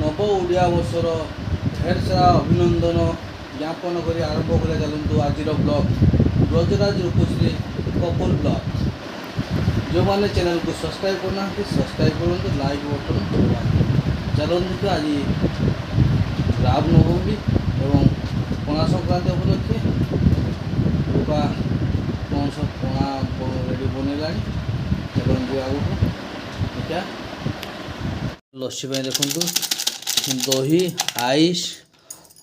नव ओडिया वर्षर ढेर सारा अभिनंदन ज्ञापन कर आरंभ कर चलतु आज blog Brajraj Rupashree couple blog. जो मैंने चैनल को सब्सक्राइब करना सब्सक्राइब करूँ, लाइक बटन दबाते चलते आज रामनवमी एवं पणा संक्रांति उपलक्षे रूपा कौन सब पणा रेडी बनला आगे लस्सी देखु दही आइस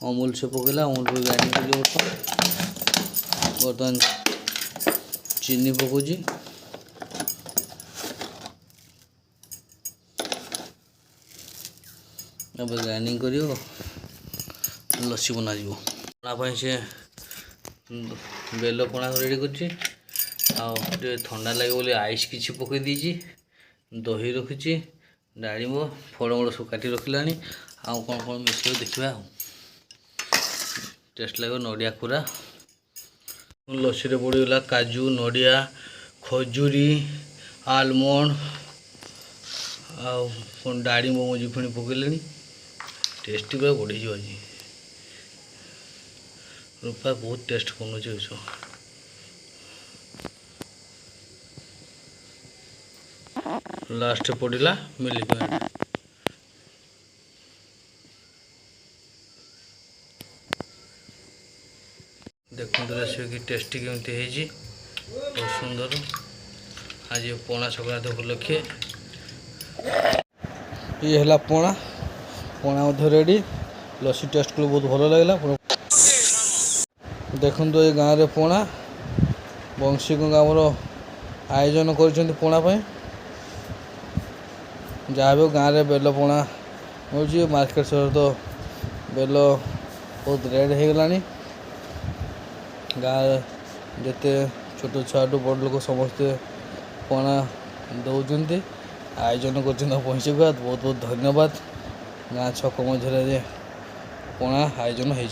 अमूल से पकेला अमूल को ग्राइंडिंग कर बर्तमान चीनी पकाउची अब ग्राइंडिंग कर लस्सी बना पणा से बेल पणा रेडी कर ठंडा लगे बोले आइस किसी पकई दीची दही रखी डाळिंब फलमूल सब काटी रखिला आउ कौन कौन मिस देखा टेस्ट लगे नड़िया खुरा लस्सी पड़गला काजू नड़िया खजूरी आलमंड आ डाळिंब मजी पुणी पकड़े टेस्टी पूरा बढ़ी आज रूपा बहुत टेस्ट बनुचे लास्ट पड़ा मिल्क मेड देखते रेसिपी टेस्टी केमती बहुत सुंदर आज पणा संक्रांति उपलक्षे ये है पणा पणा रेडी लस्सी टेस्ट कल बहुत भल लगे देखो ये गाँव में पणा बंशी गाँव आयोजन कर पणा जहाँ भी गाँव में बेल पणा मिलूँ मार्केट सहर तो बेल बहुत रेट हो गला गाँव जिते छोट छुआ बड़ लोग समस्ते पणा दौरान आयोजन कर पहुँची बहुत बहुत धन्यवाद गाँ छक मध्य पणा आयोजन हो।